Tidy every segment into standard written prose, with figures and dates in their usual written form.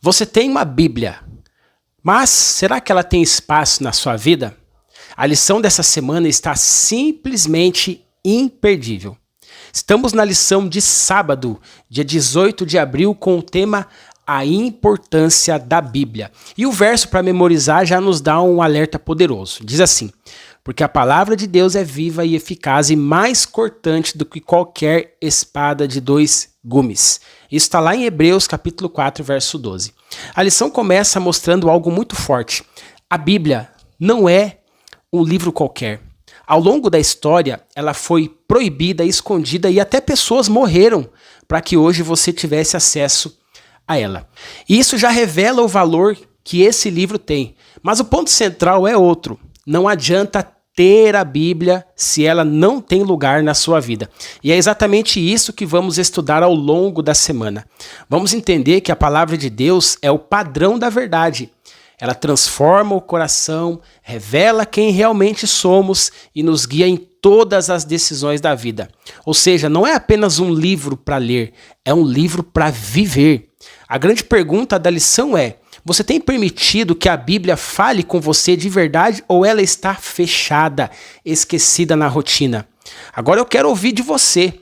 Você tem uma Bíblia, mas será que ela tem espaço na sua vida? A lição dessa semana está simplesmente imperdível. Estamos na lição de sábado, dia 18 de abril, com o tema A Importância da Bíblia. E o verso para memorizar já nos dá um alerta poderoso. Diz assim: porque a palavra de Deus é viva e eficaz e mais cortante do que qualquer espada de dois gumes. Isso está lá em Hebreus capítulo 4, verso 12. A lição começa mostrando algo muito forte. A Bíblia não é um livro qualquer. Ao longo da história, ela foi proibida, escondida e até pessoas morreram para que hoje você tivesse acesso a ela. E isso já revela o valor que esse livro tem. Mas o ponto central é outro. Não adianta ter a Bíblia se ela não tem lugar na sua vida. E é exatamente isso que vamos estudar ao longo da semana. Vamos entender que a palavra de Deus é o padrão da verdade. Ela transforma o coração, revela quem realmente somos e nos guia em todas as decisões da vida. Ou seja, não é apenas um livro para ler, é um livro para viver. A grande pergunta da lição é: você tem permitido que a Bíblia fale com você de verdade ou ela está fechada, esquecida na rotina? Agora eu quero ouvir de você.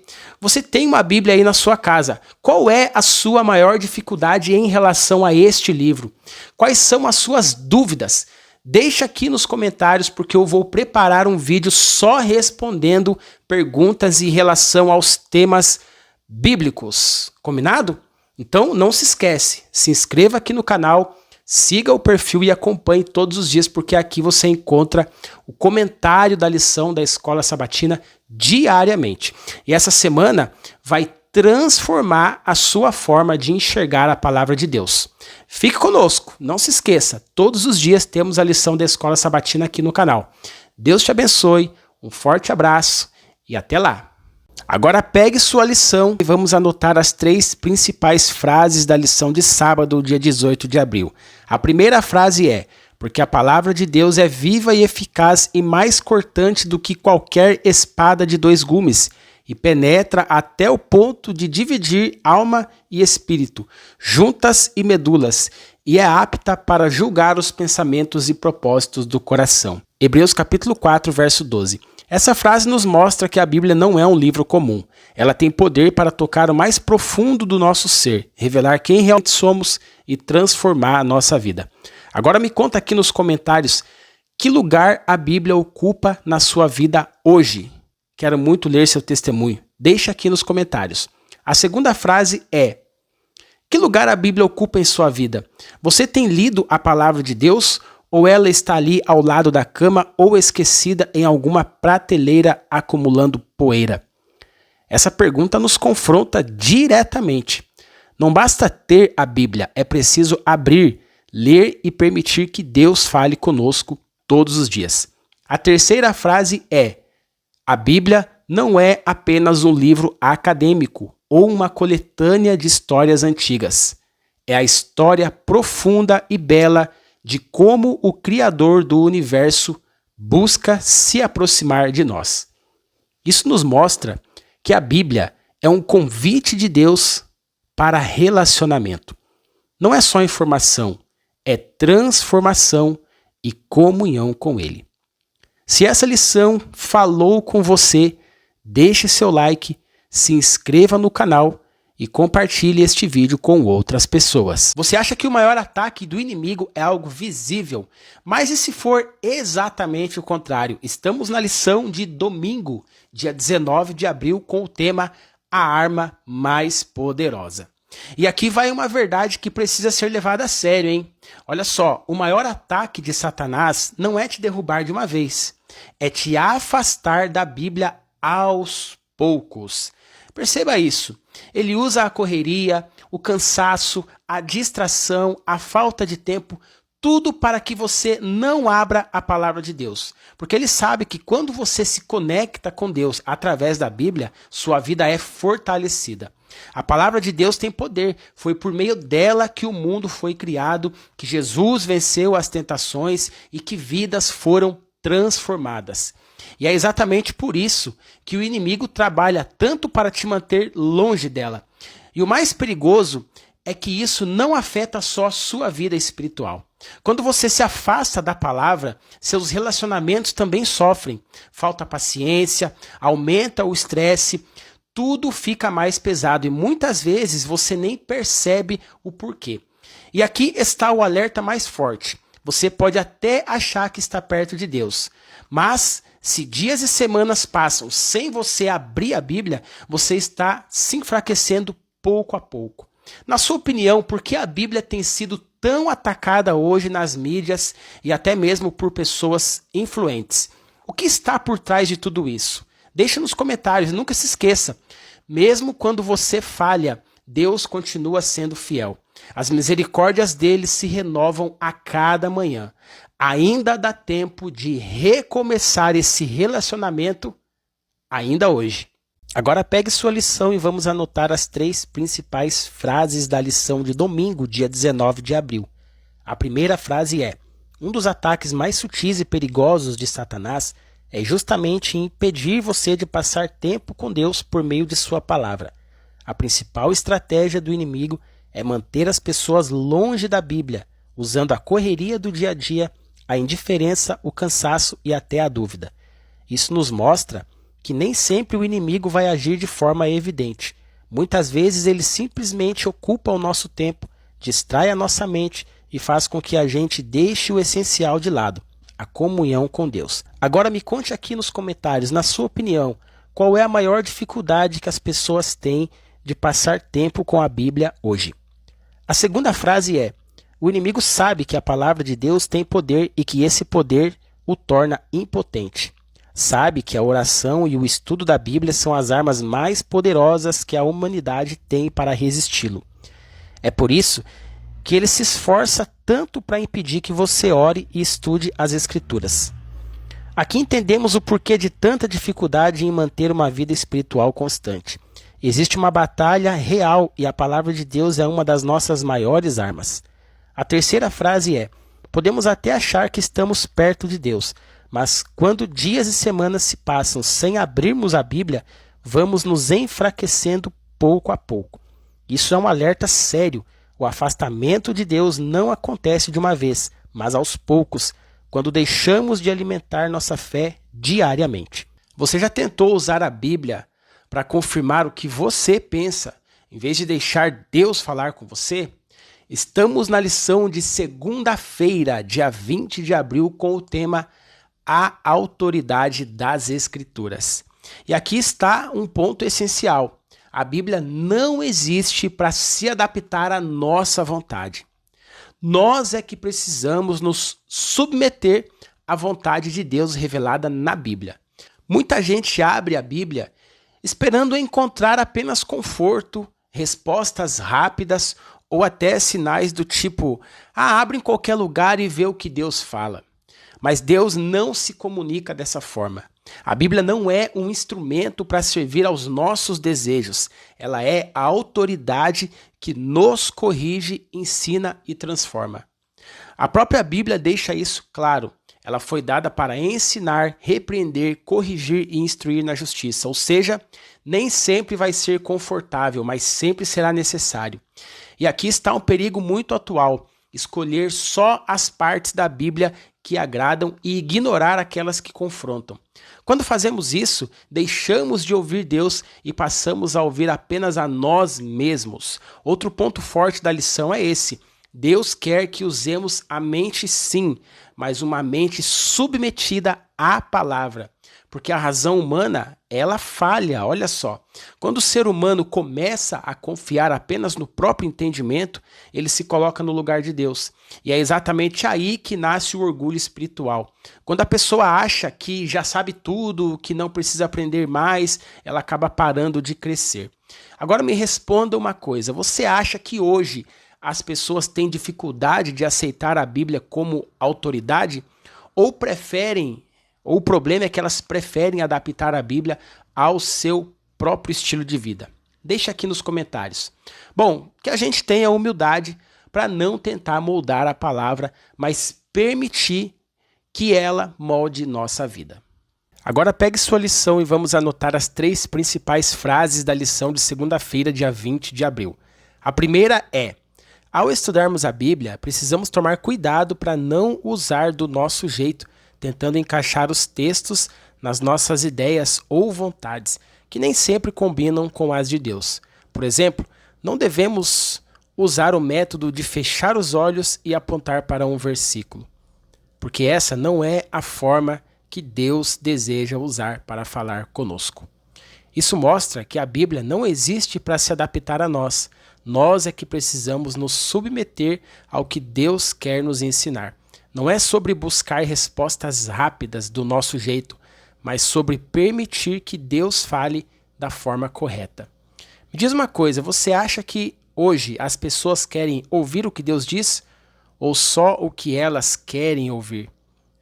Você tem uma Bíblia aí na sua casa. Qual é a sua maior dificuldade em relação a este livro? Quais são as suas dúvidas? Deixa aqui nos comentários porque eu vou preparar um vídeo só respondendo perguntas em relação aos temas bíblicos. Combinado? Então não se esquece, se inscreva aqui no canal, siga o perfil e acompanhe todos os dias, porque aqui você encontra o comentário da lição da Escola Sabatina diariamente. E essa semana vai transformar a sua forma de enxergar a palavra de Deus. Fique conosco, não se esqueça, todos os dias temos a lição da Escola Sabatina aqui no canal. Deus te abençoe, um forte abraço e até lá! Agora pegue sua lição e vamos anotar as 3 principais frases da lição de sábado, dia 18 de abril. A primeira frase é: porque a palavra de Deus é viva e eficaz e mais cortante do que qualquer espada de 2 gumes, e penetra até o ponto de dividir alma e espírito, juntas e medulas, e é apta para julgar os pensamentos e propósitos do coração. Hebreus capítulo 4, verso 12. Essa frase nos mostra que a Bíblia não é um livro comum. Ela tem poder para tocar o mais profundo do nosso ser, revelar quem realmente somos e transformar a nossa vida. Agora me conta aqui nos comentários que lugar a Bíblia ocupa na sua vida hoje. Quero muito ler seu testemunho. Deixa aqui nos comentários. A segunda frase é: que lugar a Bíblia ocupa em sua vida? Você tem lido a palavra de Deus? Ou ela está ali ao lado da cama ou esquecida em alguma prateleira acumulando poeira? Essa pergunta nos confronta diretamente. Não basta ter a Bíblia, é preciso abrir, ler e permitir que Deus fale conosco todos os dias. A terceira frase é: a Bíblia não é apenas um livro acadêmico ou uma coletânea de histórias antigas. É a história profunda e bela de como o Criador do universo busca se aproximar de nós. Isso nos mostra que a Bíblia é um convite de Deus para relacionamento. Não é só informação, é transformação e comunhão com Ele. Se essa lição falou com você, deixe seu like, se inscreva no canal e compartilhe este vídeo com outras pessoas. Você acha que o maior ataque do inimigo é algo visível? Mas e se for exatamente o contrário? Estamos na lição de domingo, dia 19 de abril, com o tema A Arma Mais Poderosa. E aqui vai uma verdade que precisa ser levada a sério, hein? Olha só, o maior ataque de Satanás não é te derrubar de uma vez, é te afastar da Bíblia aos poucos. Perceba isso. Ele usa a correria, o cansaço, a distração, a falta de tempo, tudo para que você não abra a palavra de Deus. Porque ele sabe que quando você se conecta com Deus através da Bíblia, sua vida é fortalecida. A palavra de Deus tem poder. Foi por meio dela que o mundo foi criado, que Jesus venceu as tentações e que vidas foram transformadas. E é exatamente por isso que o inimigo trabalha tanto para te manter longe dela. E o mais perigoso é que isso não afeta só a sua vida espiritual. Quando você se afasta da palavra, seus relacionamentos também sofrem. Falta paciência, aumenta o estresse, tudo fica mais pesado e muitas vezes você nem percebe o porquê. E aqui está o alerta mais forte. Você pode até achar que está perto de Deus, mas se dias e semanas passam sem você abrir a Bíblia, você está se enfraquecendo pouco a pouco. Na sua opinião, por que a Bíblia tem sido tão atacada hoje nas mídias e até mesmo por pessoas influentes? O que está por trás de tudo isso? Deixe nos comentários, nunca se esqueça. Mesmo quando você falha, Deus continua sendo fiel. As misericórdias dele se renovam a cada manhã. Ainda dá tempo de recomeçar esse relacionamento ainda hoje. Agora pegue sua lição e vamos anotar as 3 principais frases da lição de domingo, dia 19 de abril. A primeira frase é: um dos ataques mais sutis e perigosos de Satanás é justamente impedir você de passar tempo com Deus por meio de sua palavra. A principal estratégia do inimigo é manter as pessoas longe da Bíblia, usando a correria do dia a dia, a indiferença, o cansaço e até a dúvida. Isso nos mostra que nem sempre o inimigo vai agir de forma evidente. Muitas vezes ele simplesmente ocupa o nosso tempo, distrai a nossa mente e faz com que a gente deixe o essencial de lado, a comunhão com Deus. Agora me conte aqui nos comentários, na sua opinião, qual é a maior dificuldade que as pessoas têm de passar tempo com a Bíblia hoje? A segunda frase é: o inimigo sabe que a palavra de Deus tem poder e que esse poder o torna impotente. Sabe que a oração e o estudo da Bíblia são as armas mais poderosas que a humanidade tem para resisti-lo. É por isso que ele se esforça tanto para impedir que você ore e estude as Escrituras. Aqui entendemos o porquê de tanta dificuldade em manter uma vida espiritual constante. Existe uma batalha real e a palavra de Deus é uma das nossas maiores armas. A terceira frase é: podemos até achar que estamos perto de Deus, mas quando dias e semanas se passam sem abrirmos a Bíblia, vamos nos enfraquecendo pouco a pouco. Isso é um alerta sério. O afastamento de Deus não acontece de uma vez, mas aos poucos, quando deixamos de alimentar nossa fé diariamente. Você já tentou usar a Bíblia para confirmar o que você pensa, em vez de deixar Deus falar com você? Estamos na lição de segunda-feira, dia 20 de abril, com o tema A Autoridade das Escrituras. E aqui está um ponto essencial. A Bíblia não existe para se adaptar à nossa vontade. Nós é que precisamos nos submeter à vontade de Deus revelada na Bíblia. Muita gente abre a Bíblia esperando encontrar apenas conforto, respostas rápidas ou até sinais do tipo: abre em qualquer lugar e vê o que Deus fala. Mas Deus não se comunica dessa forma. A Bíblia não é um instrumento para servir aos nossos desejos. Ela é a autoridade que nos corrige, ensina e transforma. A própria Bíblia deixa isso claro. Ela foi dada para ensinar, repreender, corrigir e instruir na justiça. Ou seja, nem sempre vai ser confortável, mas sempre será necessário. E aqui está um perigo muito atual: escolher só as partes da Bíblia que agradam e ignorar aquelas que confrontam. Quando fazemos isso, deixamos de ouvir Deus e passamos a ouvir apenas a nós mesmos. Outro ponto forte da lição é esse: Deus quer que usemos a mente sim, mas uma mente submetida à palavra. Porque a razão humana, ela falha, olha só. Quando o ser humano começa a confiar apenas no próprio entendimento, ele se coloca no lugar de Deus. E é exatamente aí que nasce o orgulho espiritual. Quando a pessoa acha que já sabe tudo, que não precisa aprender mais, ela acaba parando de crescer. Agora me responda uma coisa: você acha que hoje as pessoas têm dificuldade de aceitar a Bíblia como autoridade? Ou o problema é que elas preferem adaptar a Bíblia ao seu próprio estilo de vida? Deixa aqui nos comentários. Bom, que a gente tenha humildade para não tentar moldar a palavra, mas permitir que ela molde nossa vida. Agora pegue sua lição e vamos anotar as 3 principais frases da lição de segunda-feira, dia 20 de abril. A primeira é: ao estudarmos a Bíblia, precisamos tomar cuidado para não usar do nosso jeito, tentando encaixar os textos nas nossas ideias ou vontades, que nem sempre combinam com as de Deus. Por exemplo, não devemos usar o método de fechar os olhos e apontar para um versículo, porque essa não é a forma que Deus deseja usar para falar conosco. Isso mostra que a Bíblia não existe para se adaptar a nós. Nós é que precisamos nos submeter ao que Deus quer nos ensinar. Não é sobre buscar respostas rápidas do nosso jeito, mas sobre permitir que Deus fale da forma correta. Me diz uma coisa, você acha que hoje as pessoas querem ouvir o que Deus diz ou só o que elas querem ouvir?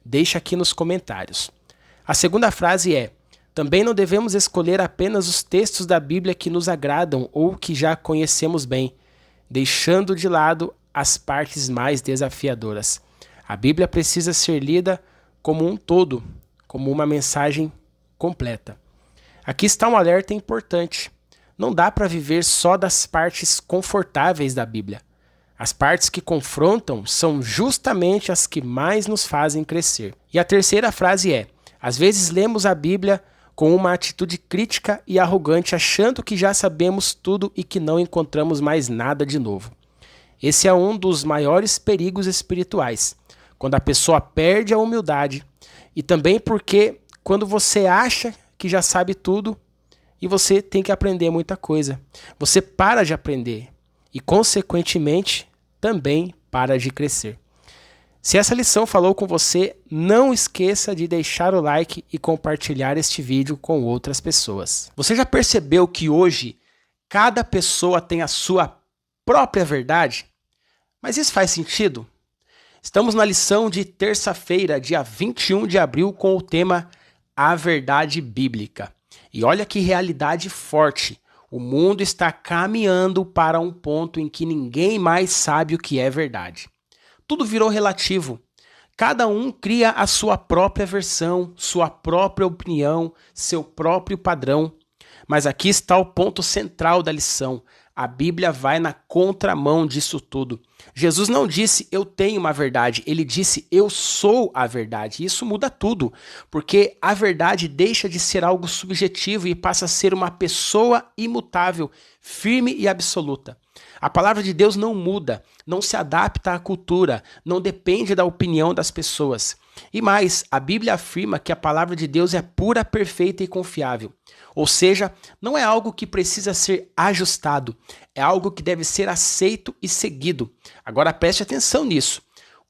Deixa aqui nos comentários. A segunda frase é: também não devemos escolher apenas os textos da Bíblia que nos agradam ou que já conhecemos bem, deixando de lado as partes mais desafiadoras. A Bíblia precisa ser lida como um todo, como uma mensagem completa. Aqui está um alerta importante. Não dá para viver só das partes confortáveis da Bíblia. As partes que confrontam são justamente as que mais nos fazem crescer. E a terceira frase é: às vezes lemos a Bíblia com uma atitude crítica e arrogante, achando que já sabemos tudo e que não encontramos mais nada de novo. Esse é um dos maiores perigos espirituais, quando a pessoa perde a humildade, e também porque quando você acha que já sabe tudo e você tem que aprender muita coisa, você para de aprender e, consequentemente, também para de crescer. Se essa lição falou com você, não esqueça de deixar o like e compartilhar este vídeo com outras pessoas. Você já percebeu que hoje cada pessoa tem a sua própria verdade? Mas isso faz sentido? Estamos na lição de terça-feira, dia 21 de abril, com o tema A Verdade Bíblica. E olha que realidade forte. O mundo está caminhando para um ponto em que ninguém mais sabe o que é verdade. Tudo virou relativo. Cada um cria a sua própria versão, sua própria opinião, seu próprio padrão. Mas aqui está o ponto central da lição. A Bíblia vai na contramão disso tudo. Jesus não disse eu tenho uma verdade, ele disse eu sou a verdade. Isso muda tudo, porque a verdade deixa de ser algo subjetivo e passa a ser uma pessoa imutável, firme e absoluta. A palavra de Deus não muda, não se adapta à cultura, não depende da opinião das pessoas. E mais, a Bíblia afirma que a palavra de Deus é pura, perfeita e confiável. Ou seja, não é algo que precisa ser ajustado, é algo que deve ser aceito e seguido. Agora preste atenção nisso.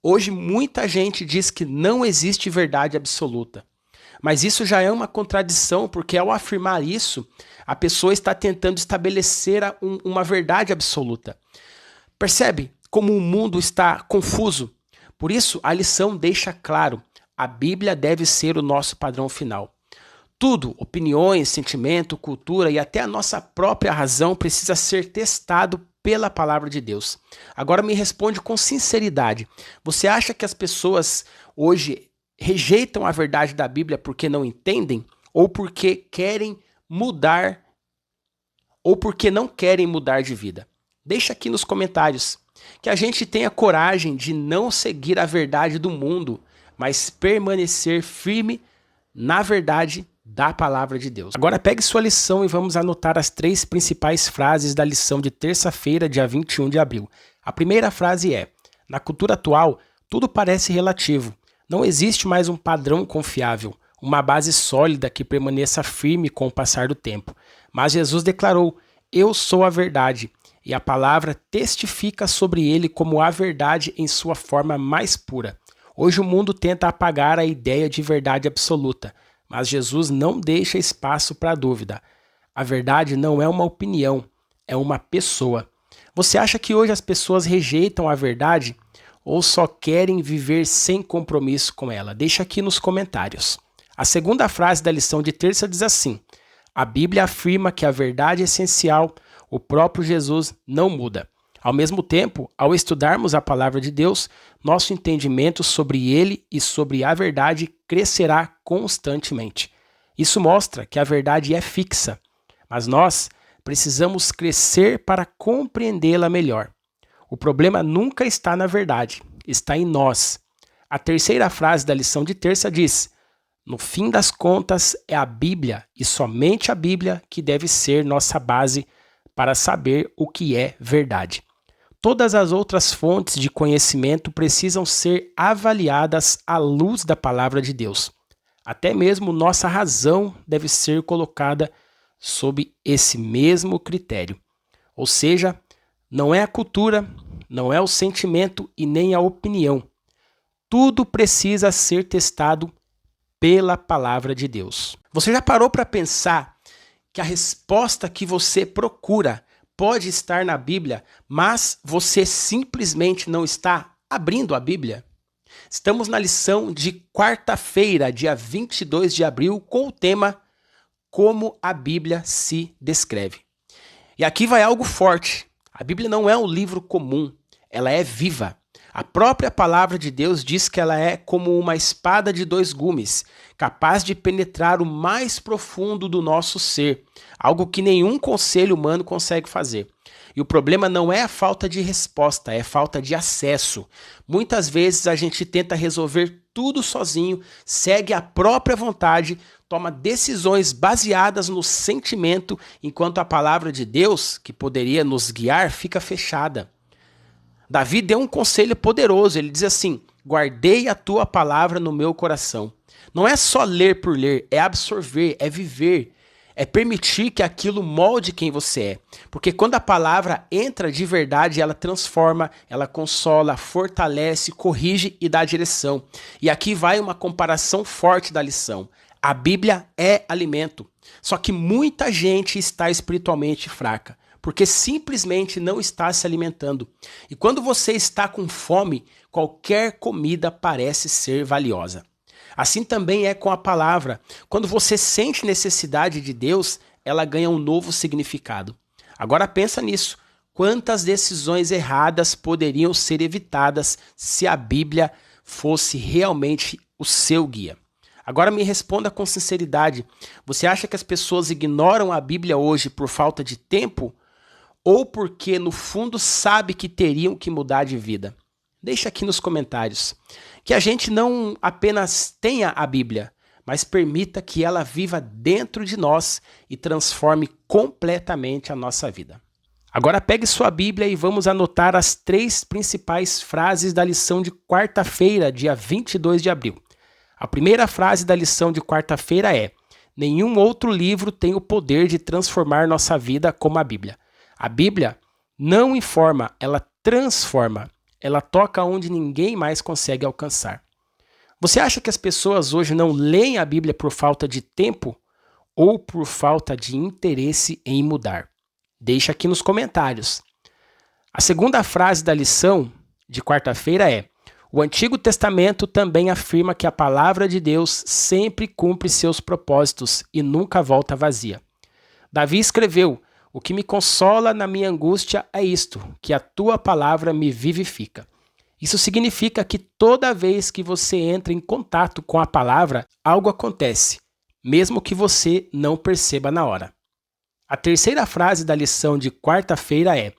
Hoje muita gente diz que não existe verdade absoluta. Mas isso já é uma contradição, porque ao afirmar isso, a pessoa está tentando estabelecer uma verdade absoluta. Percebe como o mundo está confuso? Por isso, a lição deixa claro, a Bíblia deve ser o nosso padrão final. Tudo, opiniões, sentimento, cultura e até a nossa própria razão precisa ser testado pela palavra de Deus. Agora me responde com sinceridade. Você acha que as pessoas hoje rejeitam a verdade da Bíblia porque não entendem? Ou porque querem mudar? Ou porque não querem mudar de vida? Deixa aqui nos comentários. Que a gente tenha coragem de não seguir a verdade do mundo, mas permanecer firme na verdade da palavra de Deus. Agora pegue sua lição e vamos anotar as 3 principais frases da lição de terça-feira, dia 21 de abril. A primeira frase é: na cultura atual, tudo parece relativo. Não existe mais um padrão confiável, uma base sólida que permaneça firme com o passar do tempo. Mas Jesus declarou: eu sou a verdade. E a palavra testifica sobre ele como a verdade em sua forma mais pura. Hoje o mundo tenta apagar a ideia de verdade absoluta, mas Jesus não deixa espaço para dúvida. A verdade não é uma opinião, é uma pessoa. Você acha que hoje as pessoas rejeitam a verdade ou só querem viver sem compromisso com ela? Deixa aqui nos comentários. A segunda frase da lição de terça diz assim: a Bíblia afirma que a verdade é essencial, o próprio Jesus não muda. Ao mesmo tempo, ao estudarmos a palavra de Deus, nosso entendimento sobre ele e sobre a verdade crescerá constantemente. Isso mostra que a verdade é fixa, mas nós precisamos crescer para compreendê-la melhor. O problema nunca está na verdade, está em nós. A terceira frase da lição de terça diz: no fim das contas, é a Bíblia e somente a Bíblia que deve ser nossa base para saber o que é verdade. Todas as outras fontes de conhecimento precisam ser avaliadas à luz da palavra de Deus. Até mesmo nossa razão deve ser colocada sob esse mesmo critério. Ou seja, não é a cultura, não é o sentimento e nem a opinião. Tudo precisa ser testado pela palavra de Deus. Você já parou para pensar que a resposta que você procura pode estar na Bíblia, mas você simplesmente não está abrindo a Bíblia? Estamos na lição de quarta-feira, dia 22 de abril, com o tema Como a Bíblia se descreve. E aqui vai algo forte. A Bíblia não é um livro comum, ela é viva. A própria palavra de Deus diz que ela é como uma espada de dois gumes, capaz de penetrar o mais profundo do nosso ser, algo que nenhum conselho humano consegue fazer. E o problema não é a falta de resposta, é a falta de acesso. Muitas vezes a gente tenta resolver tudo sozinho, segue a própria vontade, toma decisões baseadas no sentimento, enquanto a palavra de Deus, que poderia nos guiar, fica fechada. Davi deu um conselho poderoso, ele diz assim: guardei a tua palavra no meu coração. Não é só ler por ler, é absorver, é viver, é permitir que aquilo molde quem você é. Porque quando a palavra entra de verdade, ela transforma, ela consola, fortalece, corrige e dá direção. E aqui vai uma comparação forte da lição. A Bíblia é alimento, só que muita gente está espiritualmente fraca, porque simplesmente não está se alimentando. E quando você está com fome, qualquer comida parece ser valiosa. Assim também é com a palavra. Quando você sente necessidade de Deus, ela ganha um novo significado. Agora pensa nisso. Quantas decisões erradas poderiam ser evitadas se a Bíblia fosse realmente o seu guia? Agora me responda com sinceridade. Você acha que as pessoas ignoram a Bíblia hoje por falta de tempo? Ou porque no fundo sabe que teriam que mudar de vida? Deixa aqui nos comentários. Que a gente não apenas tenha a Bíblia, mas permita que ela viva dentro de nós e transforme completamente a nossa vida. Agora pegue sua Bíblia e vamos anotar as 3 principais frases da lição de quarta-feira, dia 22 de abril. A primeira frase da lição de quarta-feira é: nenhum outro livro tem o poder de transformar nossa vida como a Bíblia. A Bíblia não informa, ela transforma. Ela toca onde ninguém mais consegue alcançar. Você acha que as pessoas hoje não leem a Bíblia por falta de tempo ou por falta de interesse em mudar? Deixa aqui nos comentários. A segunda frase da lição de quarta-feira é: o Antigo Testamento também afirma que a palavra de Deus sempre cumpre seus propósitos e nunca volta vazia. Davi escreveu: o que me consola na minha angústia é isto, que a tua palavra me vivifica. Isso significa que toda vez que você entra em contato com a palavra, algo acontece, mesmo que você não perceba na hora. A terceira frase da lição de quarta-feira é: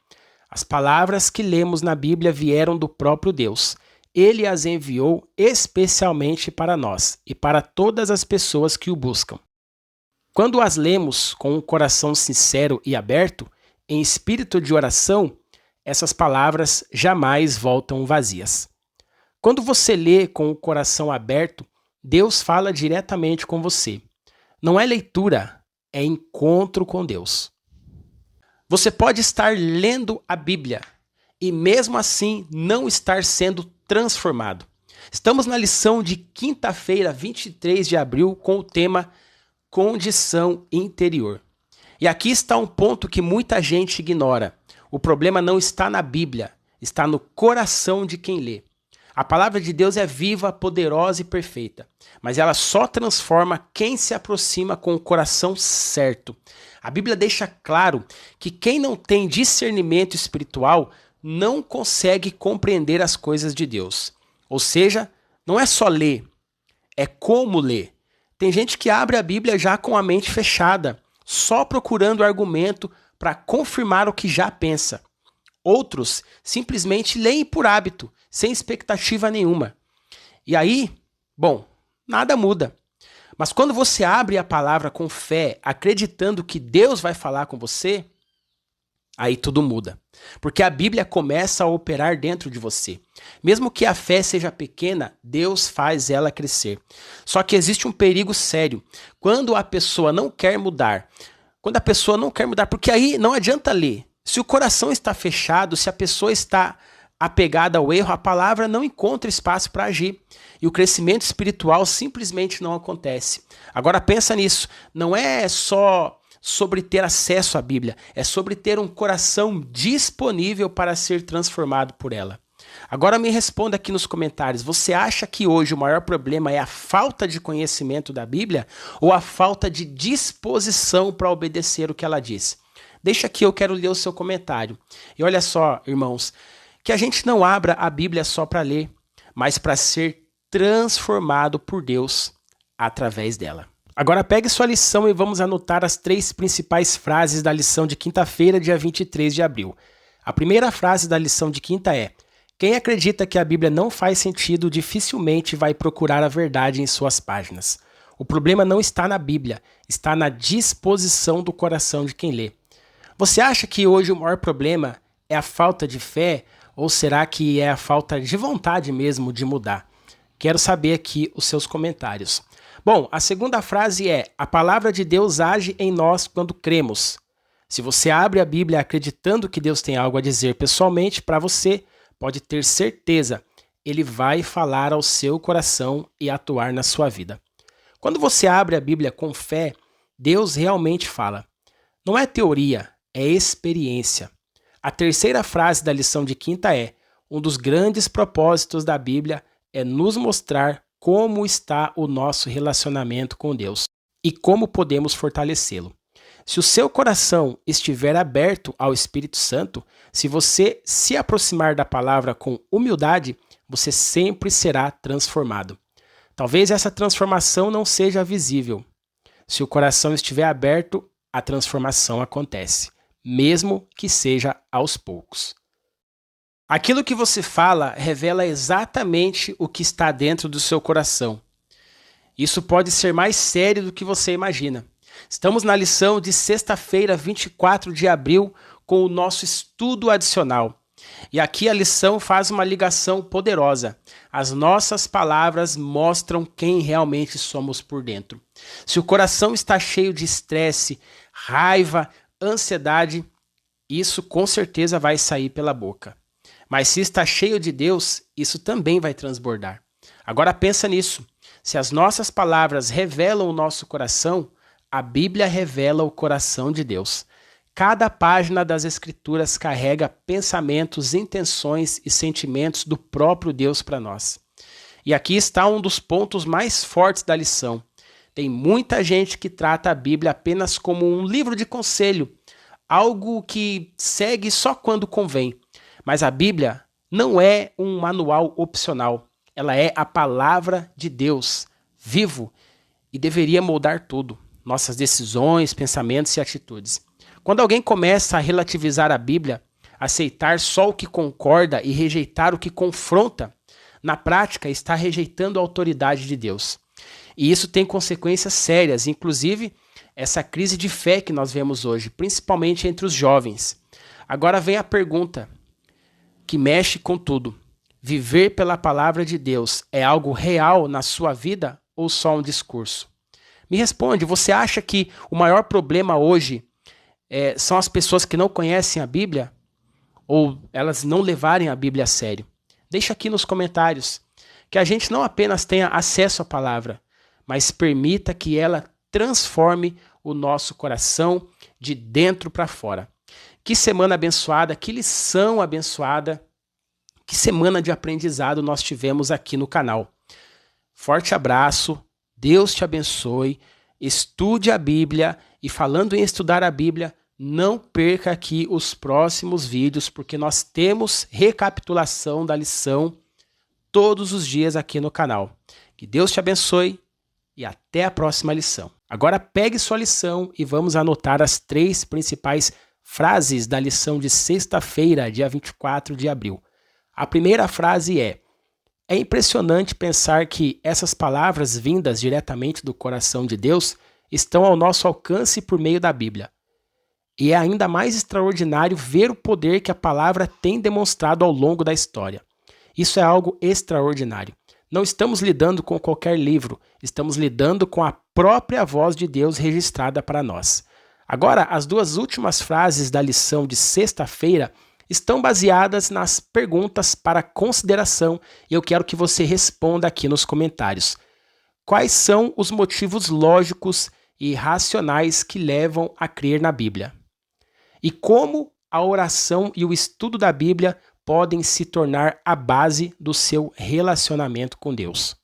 as palavras que lemos na Bíblia vieram do próprio Deus. Ele as enviou especialmente para nós e para todas as pessoas que o buscam. Quando as lemos com um coração sincero e aberto, em espírito de oração, essas palavras jamais voltam vazias. Quando você lê com o coração aberto, Deus fala diretamente com você. Não é leitura, é encontro com Deus. Você pode estar lendo a Bíblia e mesmo assim não estar sendo transformado. Estamos na lição de quinta-feira, 23 de abril, com o tema condição interior. E aqui está um ponto que muita gente ignora. O problema não está na Bíblia, está no coração de quem lê. A palavra de Deus é viva, poderosa e perfeita, mas ela só transforma quem se aproxima com o coração certo. A Bíblia deixa claro que quem não tem discernimento espiritual não consegue compreender as coisas de Deus. Ou seja, não é só ler, é como ler. Tem gente que abre a Bíblia já com a mente fechada, só procurando argumento para confirmar o que já pensa. Outros simplesmente leem por hábito, sem expectativa nenhuma. E aí, bom, nada muda. Mas quando você abre a palavra com fé, acreditando que Deus vai falar com você, aí tudo muda. Porque a Bíblia começa a operar dentro de você. Mesmo que a fé seja pequena, Deus faz ela crescer. Só que existe um perigo sério. Quando a pessoa não quer mudar, porque aí não adianta ler. Se o coração está fechado, se a pessoa está apegada ao erro, a palavra não encontra espaço para agir. E o crescimento espiritual simplesmente não acontece. Agora pensa nisso. Não é só sobre ter acesso à Bíblia, é sobre ter um coração disponível para ser transformado por ela. Agora me responda aqui nos comentários, você acha que hoje o maior problema é a falta de conhecimento da Bíblia ou a falta de disposição para obedecer o que ela diz? Deixa aqui, eu quero ler o seu comentário. E olha só, irmãos, que a gente não abra a Bíblia só para ler, mas para ser transformado por Deus através dela. Agora pegue sua lição e vamos anotar as 3 principais frases da lição de quinta-feira, dia 23 de abril. A primeira frase da lição de quinta é: quem acredita que a Bíblia não faz sentido dificilmente vai procurar a verdade em suas páginas. O problema não está na Bíblia, está na disposição do coração de quem lê. Você acha que hoje o maior problema é a falta de fé ou será que é a falta de vontade mesmo de mudar? Quero saber aqui os seus comentários. Bom, a segunda frase é: a palavra de Deus age em nós quando cremos. Se você abre a Bíblia acreditando que Deus tem algo a dizer pessoalmente para você, pode ter certeza, Ele vai falar ao seu coração e atuar na sua vida. Quando você abre a Bíblia com fé, Deus realmente fala. Não é teoria, é experiência. A terceira frase da lição de quinta é: um dos grandes propósitos da Bíblia é nos mostrar como está o nosso relacionamento com Deus e como podemos fortalecê-lo. Se o seu coração estiver aberto ao Espírito Santo, se você se aproximar da palavra com humildade, você sempre será transformado. Talvez essa transformação não seja visível. Se o coração estiver aberto, a transformação acontece, mesmo que seja aos poucos. Aquilo que você fala revela exatamente o que está dentro do seu coração. Isso pode ser mais sério do que você imagina. Estamos na lição de sexta-feira, 24 de abril, com o nosso estudo adicional. E aqui a lição faz uma ligação poderosa. As nossas palavras mostram quem realmente somos por dentro. Se o coração está cheio de estresse, raiva, ansiedade, isso com certeza vai sair pela boca. Mas se está cheio de Deus, isso também vai transbordar. Agora pensa nisso. Se as nossas palavras revelam o nosso coração, a Bíblia revela o coração de Deus. Cada página das Escrituras carrega pensamentos, intenções e sentimentos do próprio Deus para nós. E aqui está um dos pontos mais fortes da lição. Tem muita gente que trata a Bíblia apenas como um livro de conselho, algo que segue só quando convém. Mas a Bíblia não é um manual opcional. Ela é a palavra de Deus, vivo, e deveria moldar tudo. Nossas decisões, pensamentos e atitudes. Quando alguém começa a relativizar a Bíblia, aceitar só o que concorda e rejeitar o que confronta, na prática está rejeitando a autoridade de Deus. E isso tem consequências sérias, inclusive essa crise de fé que nós vemos hoje, principalmente entre os jovens. Agora vem a pergunta que mexe com tudo. Viver pela palavra de Deus é algo real na sua vida ou só um discurso? Me responde, você acha que o maior problema hoje são as pessoas que não conhecem a Bíblia? Ou elas não levarem a Bíblia a sério? Deixa aqui nos comentários. Que a gente não apenas tenha acesso à palavra, mas permita que ela transforme o nosso coração de dentro para fora. Que semana abençoada, que lição abençoada, que semana de aprendizado nós tivemos aqui no canal. Forte abraço, Deus te abençoe, estude a Bíblia e falando em estudar a Bíblia, não perca aqui os próximos vídeos, porque nós temos recapitulação da lição todos os dias aqui no canal. Que Deus te abençoe e até a próxima lição. Agora pegue sua lição e vamos anotar as 3 principais frases da lição de sexta-feira, dia 24 de abril. A primeira frase é: é impressionante pensar que essas palavras vindas diretamente do coração de Deus estão ao nosso alcance por meio da Bíblia. E é ainda mais extraordinário ver o poder que a palavra tem demonstrado ao longo da história. Isso é algo extraordinário. Não estamos lidando com qualquer livro, estamos lidando com a própria voz de Deus registrada para nós. Agora, as duas últimas frases da lição de sexta-feira estão baseadas nas perguntas para consideração e eu quero que você responda aqui nos comentários. Quais são os motivos lógicos e racionais que levam a crer na Bíblia? E como a oração e o estudo da Bíblia podem se tornar a base do seu relacionamento com Deus?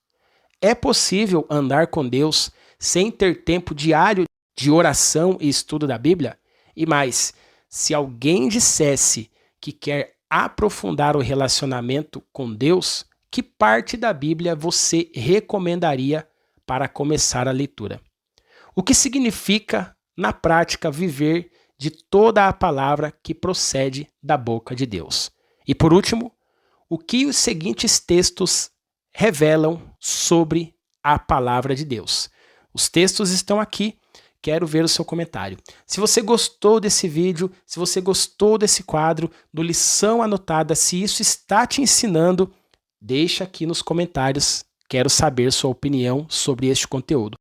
É possível andar com Deus sem ter tempo diário de oração e estudo da Bíblia? E mais, se alguém dissesse que quer aprofundar o relacionamento com Deus, que parte da Bíblia você recomendaria para começar a leitura? O que significa, na prática, viver de toda a palavra que procede da boca de Deus? E por último, o que os seguintes textos revelam sobre a palavra de Deus? Os textos estão aqui. Quero ver o seu comentário. Se você gostou desse vídeo, se você gostou desse quadro, do Lição Anotada, se isso está te ensinando, deixa aqui nos comentários. Quero saber sua opinião sobre este conteúdo.